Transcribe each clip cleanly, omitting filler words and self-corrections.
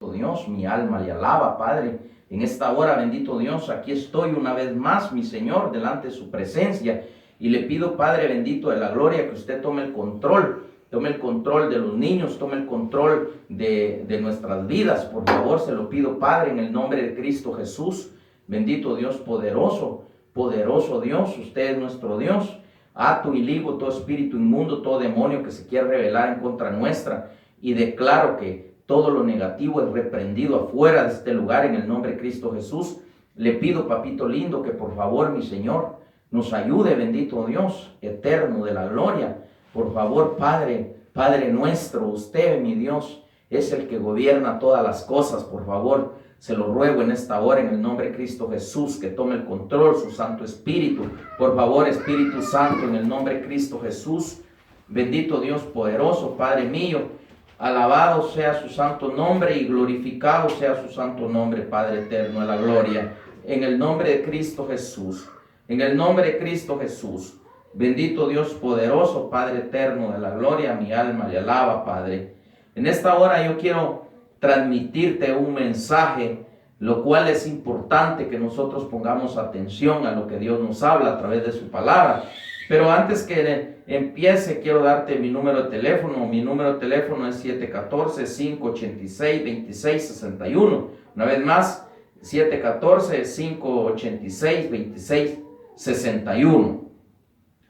Dios, mi alma le alaba, Padre. En esta hora, bendito Dios, aquí estoy una vez más, mi Señor, delante de su presencia. Y le pido, Padre bendito de la gloria, que usted tome el control de los niños, tome el control de nuestras vidas. Por favor, se lo pido, Padre, en el nombre de Cristo Jesús. Bendito Dios poderoso, poderoso Dios, usted es nuestro Dios. Ato y ligo todo espíritu inmundo, todo demonio que se quiera rebelar en contra nuestra. Y declaro que todo lo negativo es reprendido afuera de este lugar en el nombre de Cristo Jesús. Le pido, papito lindo, que por favor, mi Señor, nos ayude, bendito Dios, eterno de la gloria. Por favor, Padre, Padre nuestro, usted, mi Dios, es el que gobierna todas las cosas. Por favor, se lo ruego en esta hora, en el nombre de Cristo Jesús, que tome el control, su Santo Espíritu. Por favor, Espíritu Santo, en el nombre de Cristo Jesús, bendito Dios poderoso, Padre mío, alabado sea su santo nombre y glorificado sea su santo nombre, Padre eterno de la gloria. En el nombre de Cristo Jesús, en el nombre de Cristo Jesús. Bendito Dios poderoso, Padre eterno de la gloria, mi alma le alaba, Padre. En esta hora yo quiero transmitirte un mensaje, lo cual es importante que nosotros pongamos atención a lo que Dios nos habla a través de su palabra. Pero antes que empiece, quiero darte mi número de teléfono. Mi número de teléfono es 714-586-2661. Una vez más, 714-586-2661.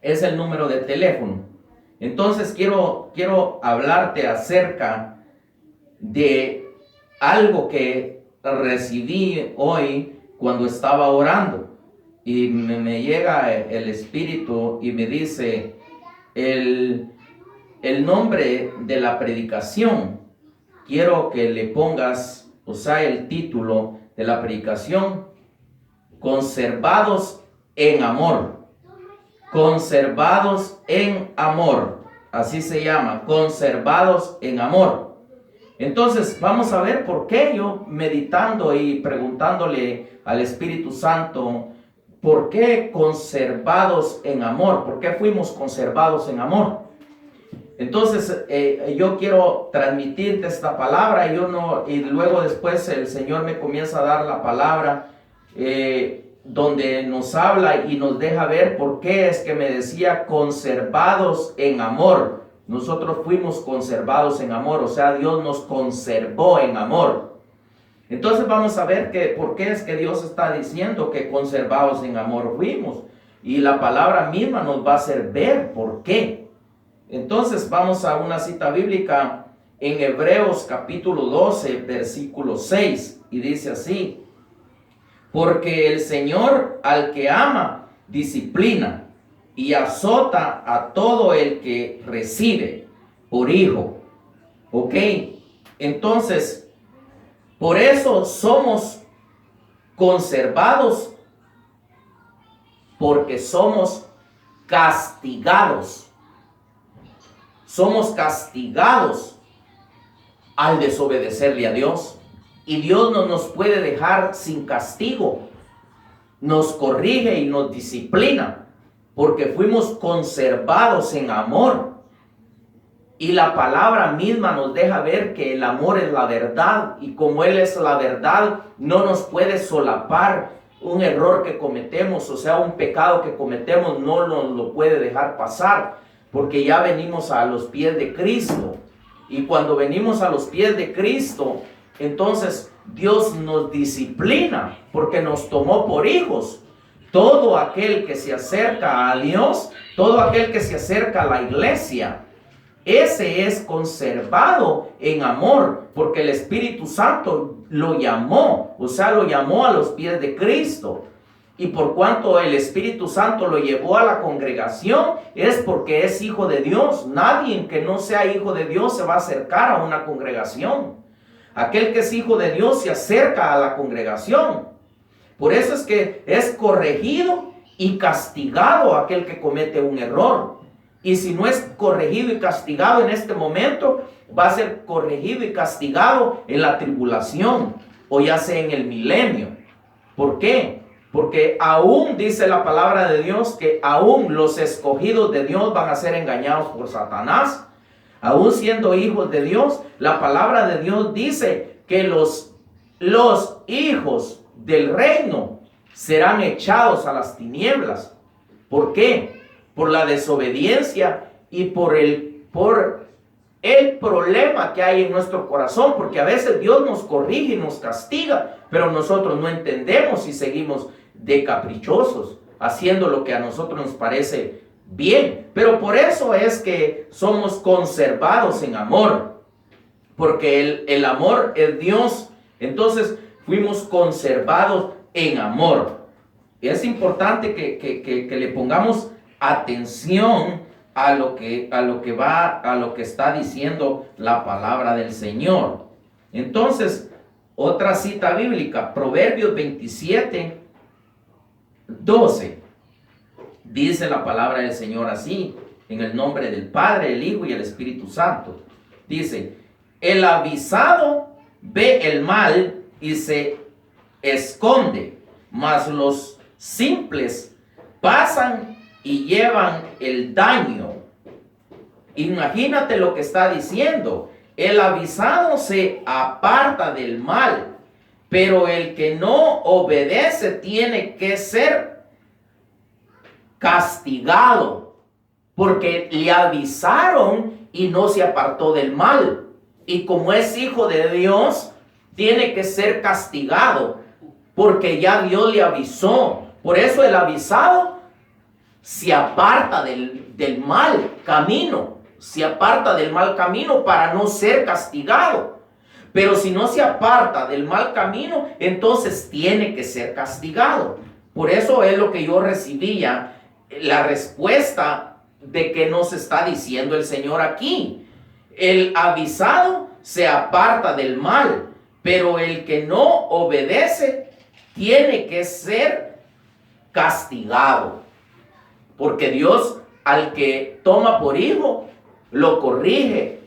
Es el número de teléfono. Entonces quiero hablarte acerca de algo que recibí hoy cuando estaba orando. Y me llega el Espíritu y me dice el nombre de la predicación. Quiero que le pongas, o sea, el título de la predicación: Conservados en amor. Conservados en amor. Así se llama, conservados en amor. Entonces vamos a ver por qué yo, meditando y preguntándole al Espíritu Santo, ¿por qué conservados en amor? ¿Por qué fuimos conservados en amor? Entonces yo quiero transmitirte esta palabra y luego después el Señor me comienza a dar la palabra donde nos habla y nos deja ver por qué es que me decía conservados en amor. Nosotros fuimos conservados en amor, o sea, Dios nos conservó en amor. Entonces vamos a ver por qué es que Dios está diciendo que conservados en amor fuimos. Y la palabra misma nos va a hacer ver por qué. Entonces vamos a una cita bíblica en Hebreos capítulo 12, versículo 6. Y dice así: porque el Señor al que ama disciplina y azota a todo el que recibe por hijo. ¿Ok? Entonces, por eso somos conservados, porque somos castigados. Somos castigados al desobedecerle a Dios. Y Dios no nos puede dejar sin castigo. Nos corrige y nos disciplina, porque fuimos conservados en amor. Y la palabra misma nos deja ver que el amor es la verdad. Y como Él es la verdad, no nos puede solapar un error que cometemos. O sea, un pecado que cometemos no nos lo puede dejar pasar. Porque ya venimos a los pies de Cristo. Y cuando venimos a los pies de Cristo, entonces Dios nos disciplina porque nos tomó por hijos. Todo aquel que se acerca a Dios, todo aquel que se acerca a la iglesia, ese es conservado en amor, porque el Espíritu Santo lo llamó, o sea, lo llamó a los pies de Cristo. Y por cuanto el Espíritu Santo lo llevó a la congregación, es porque es hijo de Dios. Nadie que no sea hijo de Dios se va a acercar a una congregación. Aquel que es hijo de Dios se acerca a la congregación. Por eso es que es corregido y castigado aquel que comete un error. Y si no es corregido y castigado en este momento, va a ser corregido y castigado en la tribulación, o ya sea en el milenio. ¿Por qué? Porque aún dice la palabra de Dios que aún los escogidos de Dios van a ser engañados por Satanás. Aún siendo hijos de Dios, la palabra de Dios dice que los hijos del reino serán echados a las tinieblas. ¿Por qué? Por la desobediencia y por el problema que hay en nuestro corazón, porque a veces Dios nos corrige y nos castiga, pero nosotros no entendemos y seguimos de caprichosos, haciendo lo que a nosotros nos parece bien. Pero por eso es que somos conservados en amor, porque el amor es Dios. Entonces fuimos conservados en amor. Es importante que le pongamos atención a lo que está diciendo la palabra del Señor. Entonces, otra cita bíblica, Proverbios 27, 12. Dice la palabra del Señor así, en el nombre del Padre, el Hijo y el Espíritu Santo. Dice: el avisado ve el mal y se esconde, mas los simples pasan y llevan el daño. Imagínate lo que está diciendo. El avisado se aparta del mal, pero el que no obedece tiene que ser castigado, porque le avisaron y no se apartó del mal. Y como es hijo de Dios, tiene que ser castigado, porque ya Dios le avisó. Por eso el avisado se aparta del mal camino, se aparta del mal camino para no ser castigado. Pero si no se aparta del mal camino, entonces tiene que ser castigado. Por eso es lo que yo recibía, la respuesta de que nos está diciendo el Señor aquí. El avisado se aparta del mal, pero el que no obedece tiene que ser castigado. Porque Dios, al que toma por hijo, lo corrige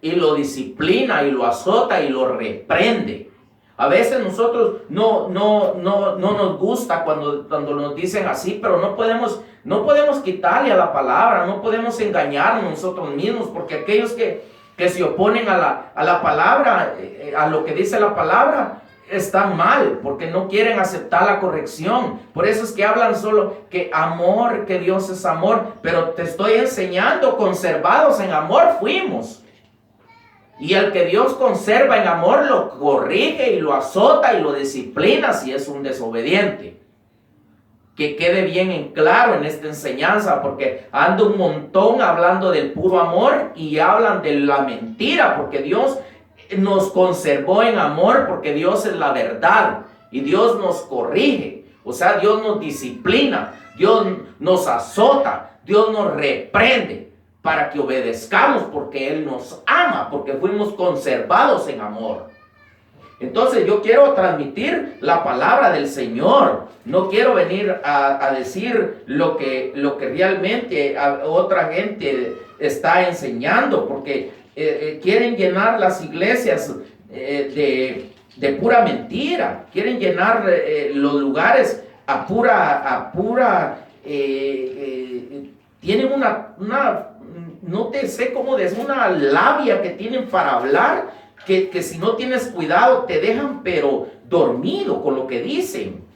y lo disciplina y lo azota y lo reprende. A veces nosotros no nos gusta cuando nos dicen así, pero no podemos quitarle a la palabra, no podemos engañarnos nosotros mismos, porque aquellos que se oponen a la palabra, a lo que dice la palabra, están mal, porque no quieren aceptar la corrección. Por eso es que hablan solo que amor, que Dios es amor, pero te estoy enseñando, conservados en amor fuimos. Y el que Dios conserva en amor lo corrige y lo azota y lo disciplina si es un desobediente. Que quede bien en claro en esta enseñanza, porque ando un montón hablando del puro amor y hablan de la mentira, porque Dios nos conservó en amor, porque Dios es la verdad y Dios nos corrige. O sea, Dios nos disciplina, Dios nos azota, Dios nos reprende para que obedezcamos, porque Él nos ama, porque fuimos conservados en amor. Entonces yo quiero transmitir la palabra del Señor. No quiero venir a decir lo que realmente otra gente está enseñando, porque quieren llenar las iglesias de pura mentira. Quieren llenar los lugares a pura tienen una no te sé cómo decir, una labia que tienen para hablar, que si no tienes cuidado te dejan pero dormido con lo que dicen.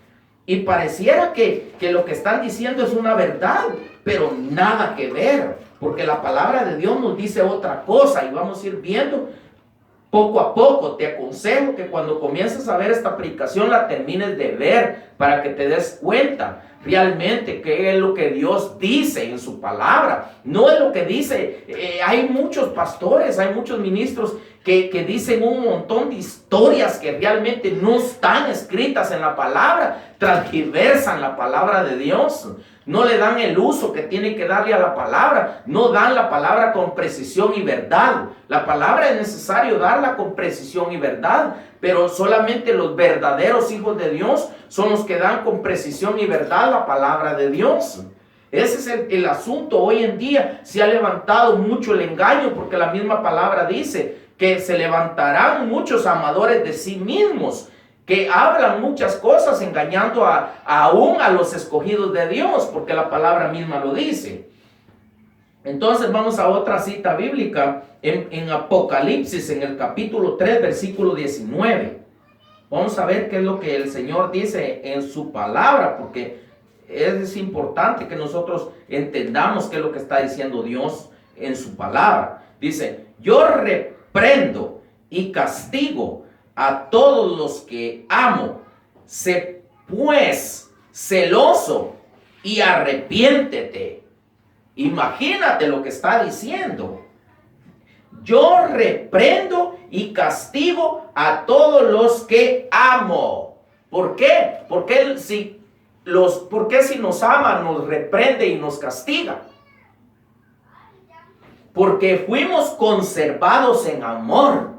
Y pareciera que lo que están diciendo es una verdad, pero nada que ver, porque la palabra de Dios nos dice otra cosa, y vamos a ir viendo poco a poco. Te aconsejo que cuando comiences a ver esta predicación la termines de ver, para que te des cuenta realmente qué es lo que Dios dice en su palabra. No es lo que dice, hay muchos pastores, hay muchos ministros que dicen un montón de historias que realmente no están escritas en la palabra, transgiversan la palabra de Dios, no le dan el uso que tienen que darle a la palabra, no dan la palabra con precisión y verdad. La palabra es necesario darla con precisión y verdad, pero solamente los verdaderos hijos de Dios son los que dan con precisión y verdad la palabra de Dios. Ese es el asunto. Hoy en día se ha levantado mucho el engaño, porque la misma palabra dice que se levantarán muchos amadores de sí mismos, que hablan muchas cosas engañando aún a los escogidos de Dios, porque la palabra misma lo dice. Entonces vamos a otra cita bíblica en Apocalipsis, en el capítulo 3, versículo 19. Vamos a ver qué es lo que el Señor dice en su palabra, porque es importante que nosotros entendamos qué es lo que está diciendo Dios en su palabra. Dice, yo reprendo y castigo a todos los que amo. Sé pues celoso y arrepiéntete. Imagínate lo que está diciendo. Yo reprendo y castigo a todos los que amo. ¿Por qué? Porque si nos ama, nos reprende y nos castiga. Porque fuimos conservados en amor.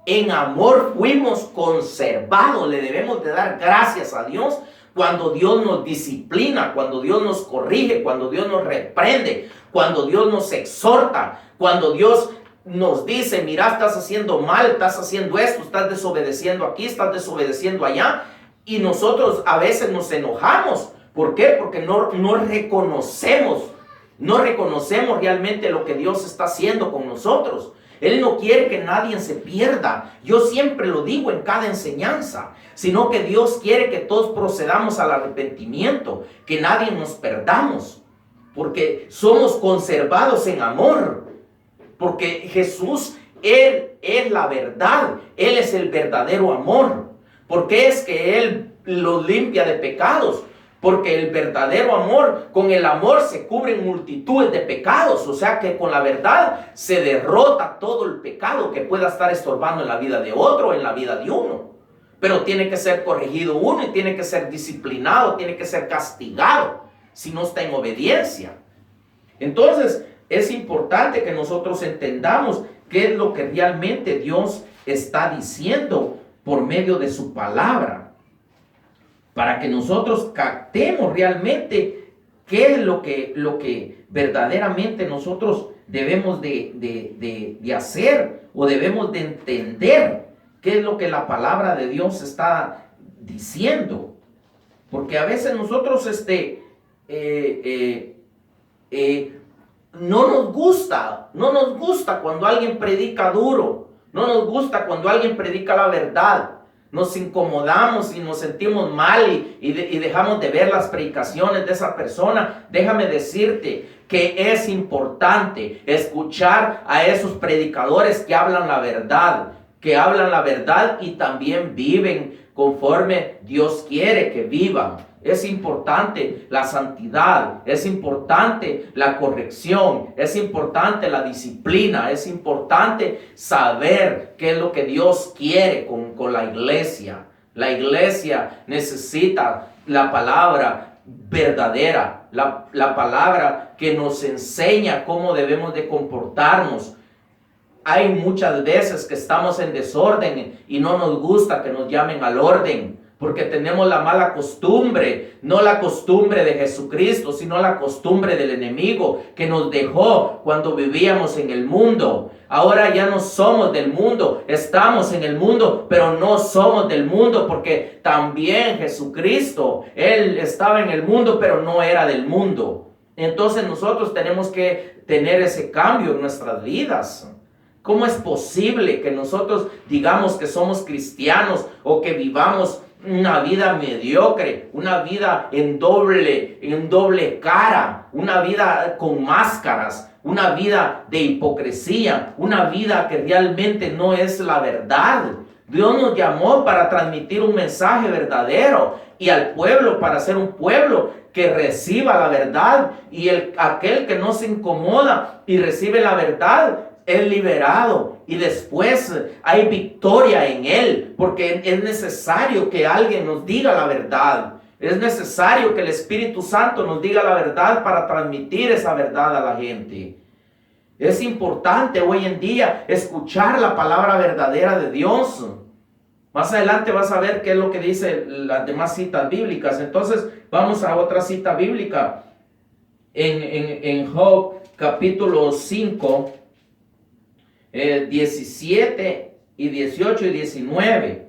En amor fuimos conservados. Le debemos de dar gracias a Dios cuando Dios nos disciplina, cuando Dios nos corrige, cuando Dios nos reprende, cuando Dios nos exhorta, cuando Dios nos dice, mira, estás haciendo mal, estás haciendo esto, estás desobedeciendo aquí, estás desobedeciendo allá. Y nosotros a veces nos enojamos. ¿Por qué? Porque no reconocemos realmente lo que Dios está haciendo con nosotros. Él no quiere que nadie se pierda. Yo siempre lo digo en cada enseñanza, sino que Dios quiere que todos procedamos al arrepentimiento, que nadie nos perdamos, porque somos conservados en amor, porque Jesús, Él es la verdad, Él es el verdadero amor, porque es que Él los limpia de pecados. Porque el verdadero amor, con el amor se cubren multitudes de pecados. O sea que con la verdad se derrota todo el pecado que pueda estar estorbando en la vida de otro, en la vida de uno. Pero tiene que ser corregido uno y tiene que ser disciplinado, tiene que ser castigado si no está en obediencia. Entonces es importante que nosotros entendamos qué es lo que realmente Dios está diciendo por medio de su palabra, para que nosotros captemos realmente qué es lo que verdaderamente nosotros debemos de hacer, o debemos de entender qué es lo que la palabra de Dios está diciendo. Porque a veces nosotros no nos gusta cuando alguien predica duro, no nos gusta cuando alguien predica la verdad. Nos incomodamos y nos sentimos mal y dejamos de ver las predicaciones de esa persona. Déjame decirte que es importante escuchar a esos predicadores que hablan la verdad y también viven conforme Dios quiere que vivan. Es importante la santidad, es importante la corrección, es importante la disciplina, es importante saber qué es lo que Dios quiere con la iglesia. La iglesia necesita la palabra verdadera, la palabra que nos enseña cómo debemos de comportarnos. Hay muchas veces que estamos en desorden y no nos gusta que nos llamen al orden, porque tenemos la mala costumbre, no la costumbre de Jesucristo, sino la costumbre del enemigo que nos dejó cuando vivíamos en el mundo. Ahora ya no somos del mundo, estamos en el mundo, pero no somos del mundo, porque también Jesucristo, Él estaba en el mundo, pero no era del mundo. Entonces nosotros tenemos que tener ese cambio en nuestras vidas. ¿Cómo es posible que nosotros digamos que somos cristianos o que vivamos una vida mediocre, una vida en doble cara, una vida con máscaras, una vida de hipocresía, una vida que realmente no es la verdad? Dios nos llamó para transmitir un mensaje verdadero y al pueblo para ser un pueblo que reciba la verdad, y aquel que no se incomoda y recibe la verdad es liberado, y después hay victoria en él, porque es necesario que alguien nos diga la verdad. Es necesario que el Espíritu Santo nos diga la verdad para transmitir esa verdad a la gente. Es importante hoy en día escuchar la palabra verdadera de Dios. Más adelante vas a ver qué es lo que dice las demás citas bíblicas. Entonces vamos a otra cita bíblica en Job capítulo 5. 17 y 18 y 19.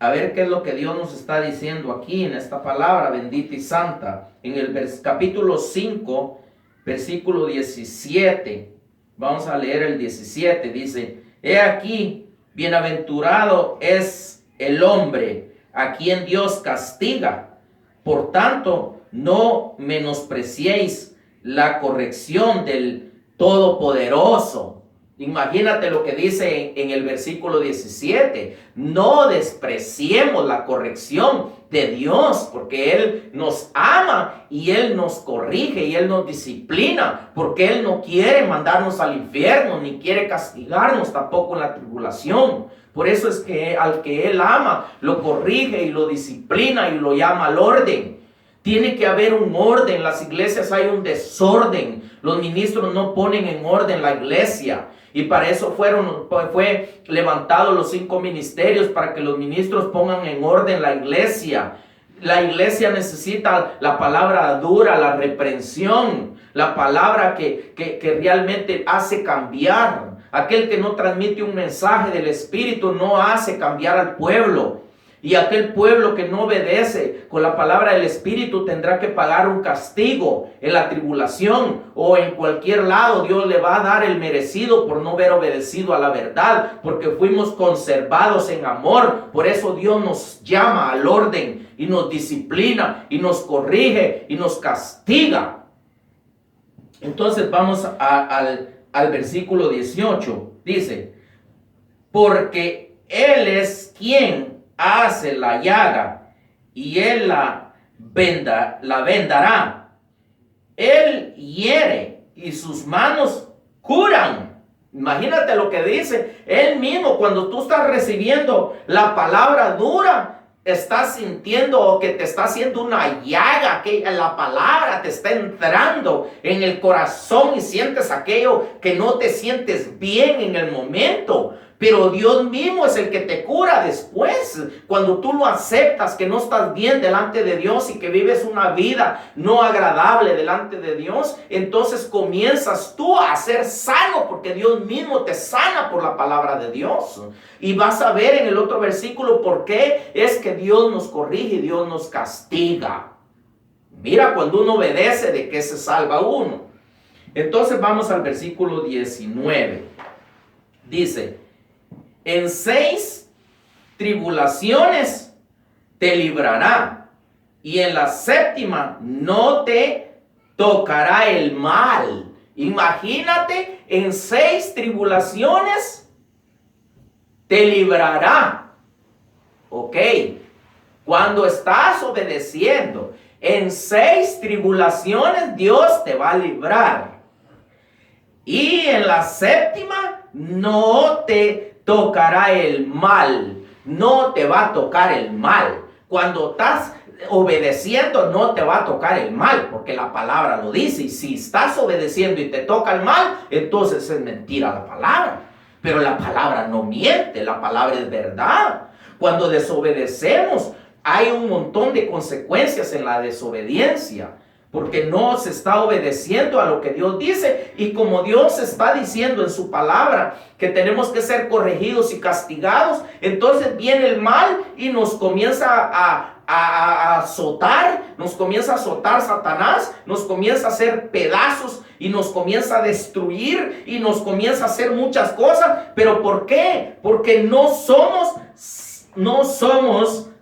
A ver qué es lo que Dios nos está diciendo aquí en esta palabra bendita y santa. En el capítulo 5, versículo 17. Vamos a leer el 17. Dice: he aquí, bienaventurado es el hombre a quien Dios castiga. Por tanto, no menospreciéis la corrección del Todopoderoso. Imagínate lo que dice en el versículo 17. No despreciemos la corrección de Dios, porque Él nos ama y Él nos corrige y Él nos disciplina, porque Él no quiere mandarnos al infierno, ni quiere castigarnos tampoco en la tribulación. Por eso es que al que Él ama, lo corrige y lo disciplina y lo llama al orden. Tiene que haber un orden. En las iglesias hay un desorden. Los ministros no ponen en orden la iglesia. Y para eso fue levantados los 5 ministerios, para que los ministros pongan en orden la iglesia. La iglesia necesita la palabra dura, la reprensión, la palabra que realmente hace cambiar. Aquel que no transmite un mensaje del Espíritu no hace cambiar al pueblo. Y aquel pueblo que no obedece con la palabra del Espíritu tendrá que pagar un castigo en la tribulación o en cualquier lado. Dios le va a dar el merecido por no haber obedecido a la verdad, porque fuimos conservados en amor. Por eso Dios nos llama al orden y nos disciplina y nos corrige y nos castiga. Entonces vamos al versículo 18. Dice: porque Él es quien hace la llaga y Él la vendará. Él hiere y sus manos curan. Imagínate lo que dice. Él mismo, cuando tú estás recibiendo la palabra dura, estás sintiendo que te está haciendo una llaga, que la palabra te está entrando en el corazón y sientes aquello que no te sientes bien en el momento. Pero Dios mismo es el que te cura después. Cuando tú lo aceptas, que no estás bien delante de Dios y que vives una vida no agradable delante de Dios, entonces comienzas tú a ser sano, porque Dios mismo te sana por la palabra de Dios. Y vas a ver en el otro versículo por qué es que Dios nos corrige y Dios nos castiga. Mira, cuando uno obedece, ¿de qué se salva uno? Entonces vamos al versículo 19. Dice: en 6 tribulaciones te librará, y en la 7ª no te tocará el mal. Imagínate, en 6 tribulaciones te librará. Ok, cuando estás obedeciendo, en 6 tribulaciones Dios te va a librar. Y en la 7ª no te tocará el mal. No te va a tocar el mal. Cuando estás obedeciendo, no te va a tocar el mal, porque la palabra lo dice. Y si estás obedeciendo y te toca el mal, entonces es mentira la palabra. Pero la palabra no miente, la palabra es verdad. Cuando desobedecemos, hay un montón de consecuencias en la desobediencia, porque no se está obedeciendo a lo que Dios dice. Y como Dios está diciendo en su palabra que tenemos que ser corregidos y castigados, entonces viene el mal y nos comienza a azotar, nos comienza a azotar Satanás, nos comienza a hacer pedazos y nos comienza a destruir y nos comienza a hacer muchas cosas. ¿Pero por qué? Porque no somos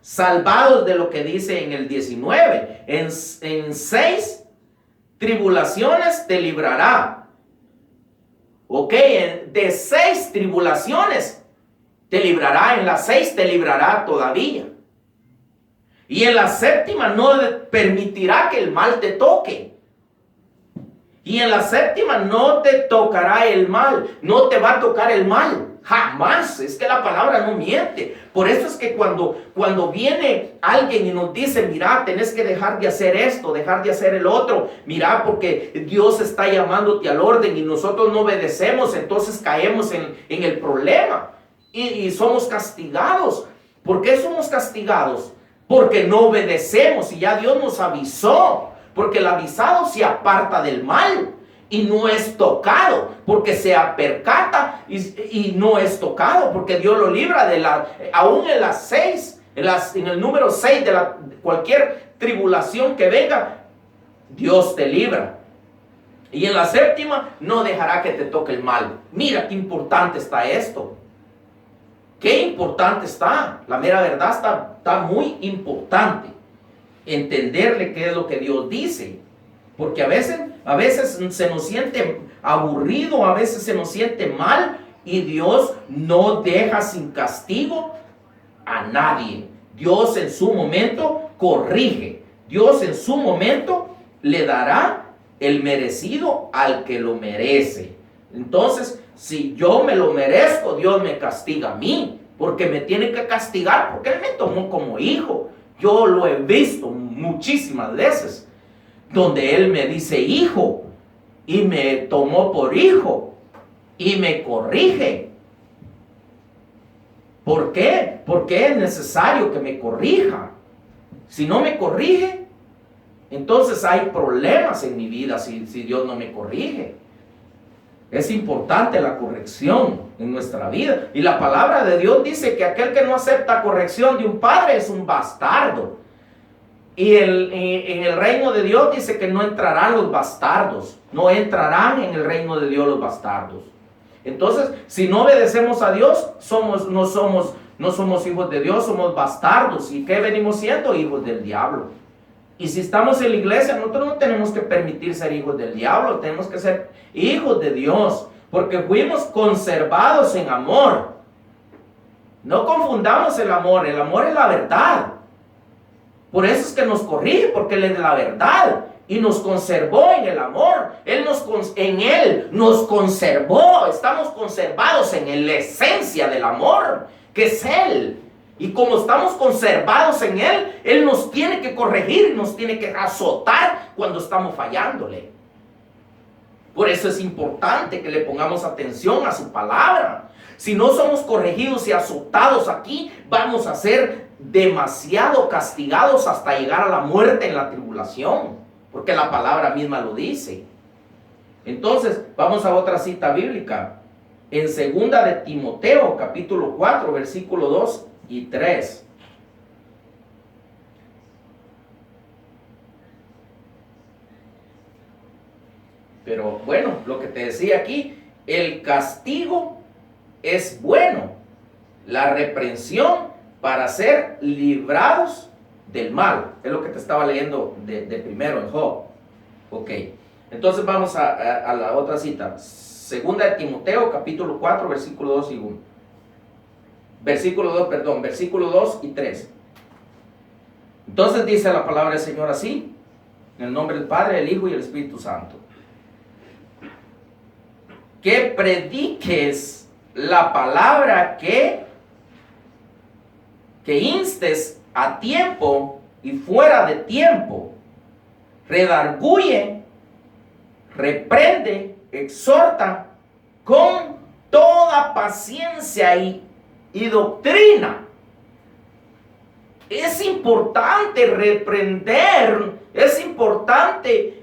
salvados de lo que dice en el 19. En 6 tribulaciones te librará. Ok, de 6 tribulaciones te librará. En las 6 te librará todavía. Y en la 7ª no permitirá que el mal te toque. Y en la 7ª no te tocará el mal. No te va a tocar el mal. Jamás. Es que la palabra no miente. Por eso es que cuando viene alguien y nos dice: mira, tenés que dejar de hacer esto, dejar de hacer el otro, mira, porque Dios está llamándote al orden y nosotros no obedecemos, entonces caemos en el problema y somos castigados. ¿Por qué somos castigados? Porque no obedecemos, y ya Dios nos avisó. Porque el avisado se aparta del mal y no es tocado, porque se percata y no es tocado, porque Dios lo libra aún en las 6, en el número 6 de cualquier tribulación que venga, Dios te libra. Y en la séptima, no dejará que te toque el mal. Mira qué importante está esto. Qué importante está. La mera verdad está muy importante. Entenderle qué es lo que Dios dice. Porque a veces se nos siente aburrido, a veces se nos siente mal. Y Dios no deja sin castigo a nadie. Dios en su momento corrige. Dios en su momento le dará el merecido al que lo merece. Entonces, si yo me lo merezco, Dios me castiga a mí, porque me tiene que castigar, porque Él me tomó como hijo. Yo lo he visto muchísimas veces, donde Él me dice hijo, y me tomó por hijo, y me corrige. ¿Por qué? Porque es necesario que me corrija. Si no me corrige, entonces hay problemas en mi vida si Dios no me corrige. Es importante la corrección en nuestra vida. Y la palabra de Dios dice que aquel que no acepta corrección de un padre es un bastardo. Y en el reino de Dios dice que no entrarán los bastardos. No entrarán en el reino de Dios los bastardos. Entonces, si no obedecemos a Dios, no somos hijos de Dios, somos bastardos. ¿Y qué venimos siendo? Hijos del diablo. Y si estamos en la iglesia, nosotros no tenemos que permitir ser hijos del diablo, tenemos que ser hijos de Dios, porque fuimos conservados en amor. No confundamos el amor es la verdad. Por eso es que nos corrige, porque Él es la verdad y nos conservó en el amor. En Él nos conservó, estamos conservados en la esencia del amor, que es Él. Y como estamos conservados en Él, Él nos tiene que corregir, nos tiene que azotar cuando estamos fallándole. Por eso es importante que le pongamos atención a su palabra. Si no somos corregidos y azotados aquí, vamos a ser demasiado castigados hasta llegar a la muerte en la tribulación. Porque la palabra misma lo dice. Entonces, vamos a otra cita bíblica. En 2 de Timoteo, capítulo 4, versículo 2 y 3. Pero bueno, lo que te decía aquí, el castigo es bueno, la reprensión para ser librados del mal. Es lo que te estaba leyendo de primero en Job. Ok, entonces vamos a la otra cita. 2 de Timoteo, capítulo 4, versículo 2 y 1. Versículo 2 y 3. Entonces dice la palabra del Señor así, en el nombre del Padre, del Hijo y del Espíritu Santo. Que prediques la palabra, que instes a tiempo y fuera de tiempo, redarguye, reprende, exhorta con toda paciencia y doctrina. Es importante reprender, es importante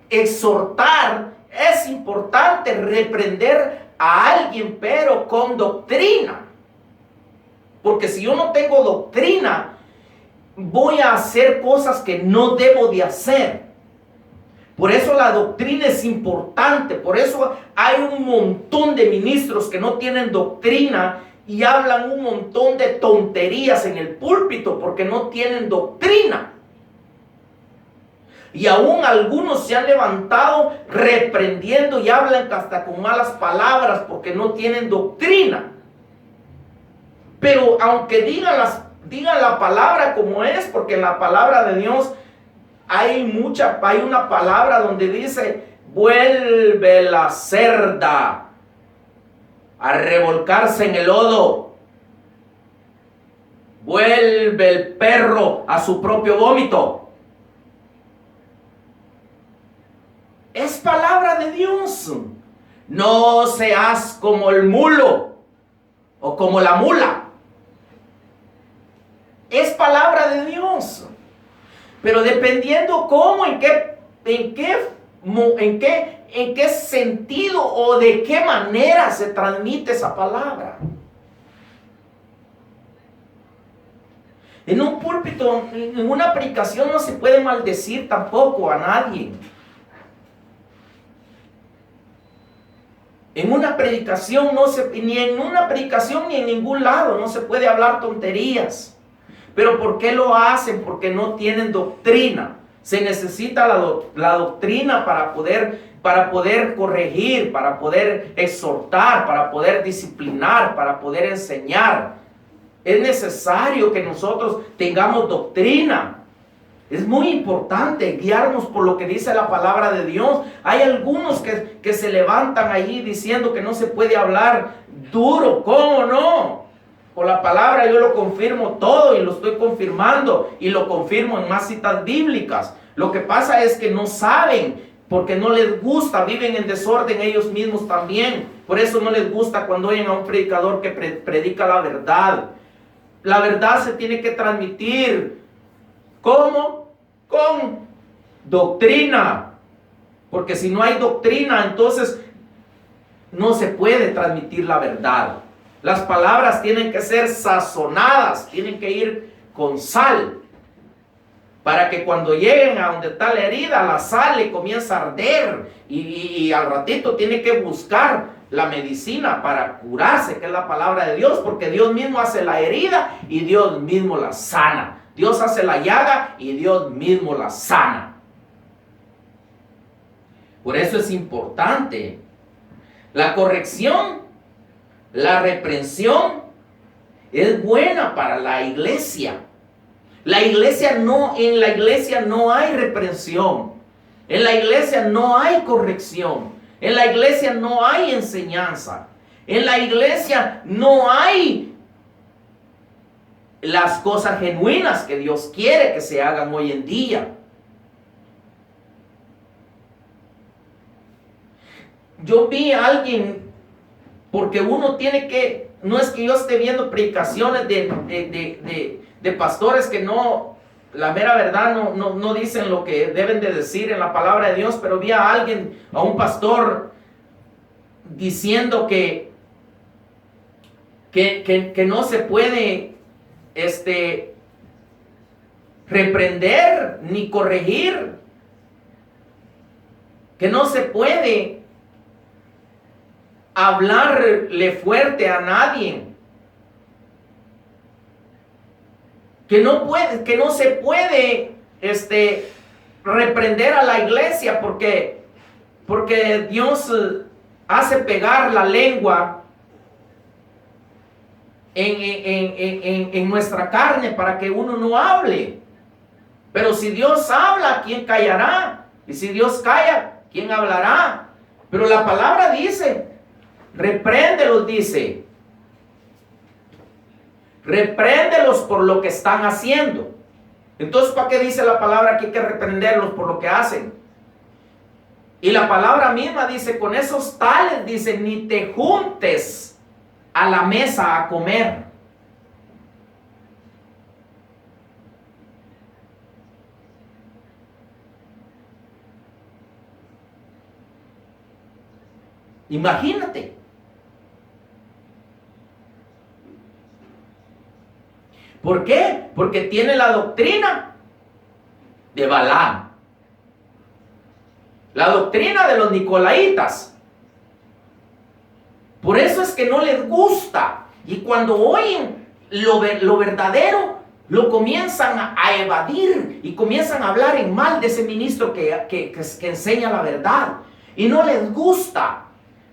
exhortar, es importante reprender a alguien, pero con doctrina. Porque si yo no tengo doctrina, voy a hacer cosas que no debo de hacer. Por eso la doctrina es importante. Por eso hay un montón de ministros que no tienen doctrina y hablan un montón de tonterías en el púlpito porque no tienen doctrina. Y aún algunos se han levantado reprendiendo y hablan hasta con malas palabras porque no tienen doctrina. Pero aunque digan la palabra como es, porque en la palabra de Dios hay una palabra donde dice: vuelve la cerda a revolcarse en el lodo, vuelve el perro a su propio vómito. Es palabra de Dios. No seas como el mulo o como la mula. Es palabra de Dios. Pero dependiendo cómo, en qué sentido o de qué manera se transmite esa palabra. En un púlpito, en una predicación, no se puede maldecir tampoco a nadie. En una predicación ni en una predicación ni en ningún lado no se puede hablar tonterías. ¿Pero por qué lo hacen? Porque no tienen doctrina. Se necesita la doctrina para poder corregir, para poder exhortar, para poder disciplinar, para poder enseñar. Es necesario que nosotros tengamos doctrina. Es muy importante guiarnos por lo que dice la palabra de Dios. Hay algunos que se levantan allí diciendo que no se puede hablar duro. ¿Cómo no? Con la palabra yo lo confirmo todo y lo estoy confirmando y lo confirmo en más citas bíblicas. Lo que pasa es que no saben, porque no les gusta, viven en desorden ellos mismos también. Por eso no les gusta cuando oyen a un predicador que predica la verdad. La verdad se tiene que transmitir. ¿Cómo? Con doctrina. Porque si no hay doctrina, entonces no se puede transmitir la verdad. Las palabras tienen que ser sazonadas, tienen que ir con sal, para que cuando lleguen a donde está la herida, la sal le comienza a arder y al ratito tiene que buscar la medicina para curarse, que es la palabra de Dios, porque Dios mismo hace la herida y Dios mismo la sana. Dios hace la llaga y Dios mismo la sana. Por eso es importante la corrección, la reprensión es buena para la iglesia. En la iglesia no hay reprensión. En la iglesia no hay corrección. En la iglesia no hay enseñanza. En la iglesia no hay las cosas genuinas que Dios quiere que se hagan hoy en día. Yo vi a alguien, porque uno tiene que, no es que yo esté viendo predicaciones de pastores que no, la mera verdad no dicen lo que deben de decir en la palabra de Dios, pero vi a alguien, a un pastor diciendo que no se puede reprender ni corregir, que no se puede hablarle fuerte a nadie, que no se puede reprender a la iglesia porque Dios hace pegar la lengua en nuestra carne para que uno no hable. Pero si Dios habla, ¿quién callará? Y si Dios calla, ¿quién hablará? Pero la palabra dice, repréndelos, dice. Repréndelos por lo que están haciendo. Entonces, ¿para qué dice la palabra que hay que reprenderlos por lo que hacen? Y la palabra misma dice, con esos tales, dice, ni te juntes a la mesa a comer. Imagínate. ¿Por qué? Porque tiene la doctrina de Balaam, la doctrina de los nicolaitas. Por eso es que no les gusta. Y cuando oyen lo verdadero, lo comienzan a evadir y comienzan a hablar en mal de ese ministro que enseña la verdad. Y no les gusta.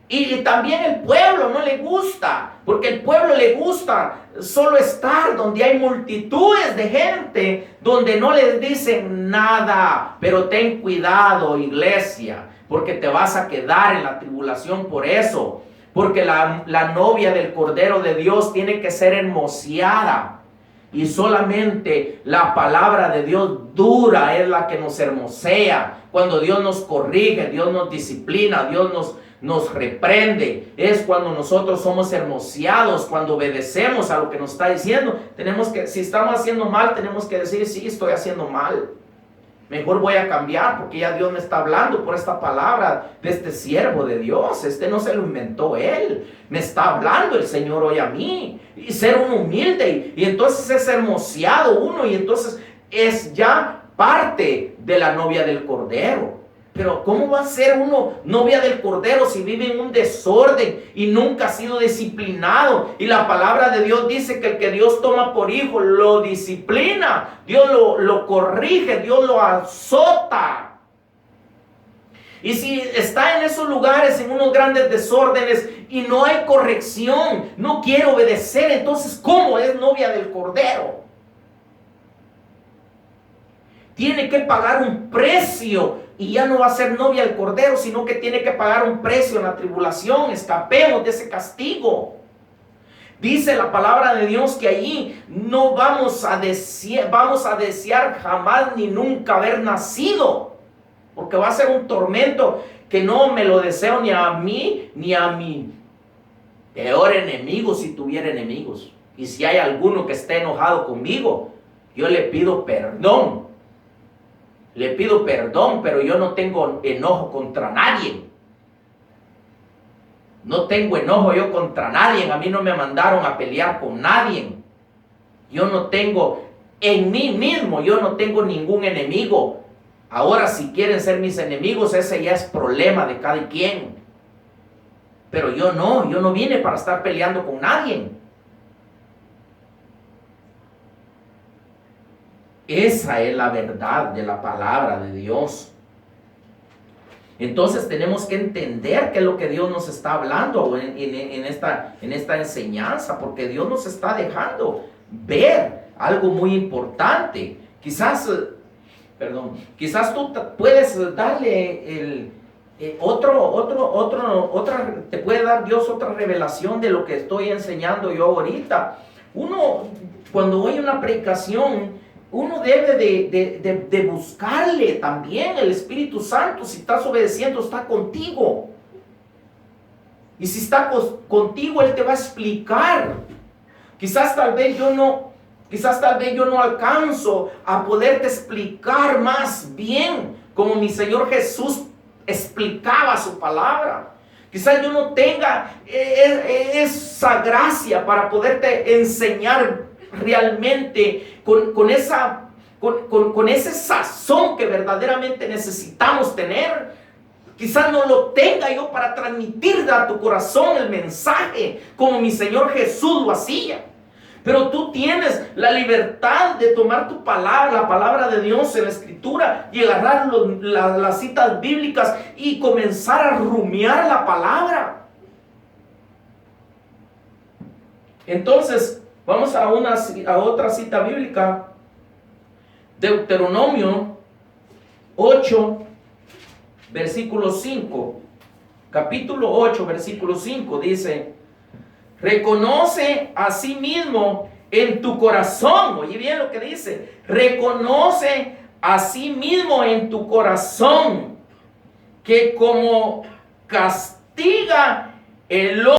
Y también el pueblo no le gusta, porque el pueblo le gusta solo estar donde hay multitudes de gente, donde no les dicen nada. Pero ten cuidado, iglesia, porque te vas a quedar en la tribulación por eso. Porque la novia del Cordero de Dios tiene que ser hermoseada. Y solamente la palabra de Dios dura es la que nos hermosea. Cuando Dios nos corrige, Dios nos disciplina, Dios nos reprende. Es cuando nosotros somos hermoseados, cuando obedecemos a lo que nos está diciendo. Si estamos haciendo mal, tenemos que decir, sí, estoy haciendo mal. Mejor voy a cambiar porque ya Dios me está hablando por esta palabra de este siervo de Dios. No se lo inventó él. Me está hablando el Señor hoy a mí. Y ser uno humilde. Y entonces es hermoseado uno. Y entonces es ya parte de la novia del Cordero. Pero ¿cómo va a ser uno novia del Cordero si vive en un desorden y nunca ha sido disciplinado? Y la palabra de Dios dice que el que Dios toma por hijo lo disciplina, Dios lo corrige, Dios lo azota. Y si está en esos lugares, en unos grandes desórdenes y no hay corrección, no quiere obedecer, entonces ¿cómo es novia del Cordero? Tiene que pagar un precio y ya no va a ser novia del Cordero, sino que tiene que pagar un precio en la tribulación. Escapemos de ese castigo. Dice la palabra de Dios que allí no vamos a desear jamás ni nunca haber nacido, porque va a ser un tormento que no me lo deseo ni a mí ni a mi peor enemigo, si tuviera enemigos. Y si hay alguno que esté enojado conmigo, yo le pido perdón. Le pido perdón, pero yo no tengo enojo contra nadie. No tengo enojo yo contra nadie. A mí no me mandaron a pelear con nadie. Yo no tengo, en mí mismo, yo no tengo ningún enemigo. Ahora, si quieren ser mis enemigos, ese ya es problema de cada quien. Pero yo no vine para estar peleando con nadie. Esa es la verdad de la palabra de Dios. Entonces tenemos que entender qué es lo que Dios nos está hablando en esta enseñanza, porque Dios nos está dejando ver algo muy importante. Quizás tú puedes darle te puede dar Dios otra revelación de lo que estoy enseñando yo ahorita. Uno, cuando oye una predicación, uno debe de buscarle también el Espíritu Santo. Si estás obedeciendo, está contigo. Y si está contigo, Él te va a explicar. Quizás tal vez yo no alcanzo a poderte explicar más bien como mi Señor Jesús explicaba su palabra. Quizás yo no tenga esa gracia para poderte enseñar realmente con ese sazón que verdaderamente necesitamos tener. Quizás no lo tenga yo para transmitir a tu corazón el mensaje como mi Señor Jesús lo hacía. Pero tú tienes la libertad de tomar tu palabra, la palabra de Dios en la Escritura, y agarrar las citas bíblicas y comenzar a rumiar la palabra. Entonces, vamos a otra cita bíblica. Deuteronomio 8, versículo 5. Capítulo 8, versículo 5 dice: reconoce a sí mismo en tu corazón. Oye bien lo que dice. Reconoce a sí mismo en tu corazón que como castiga el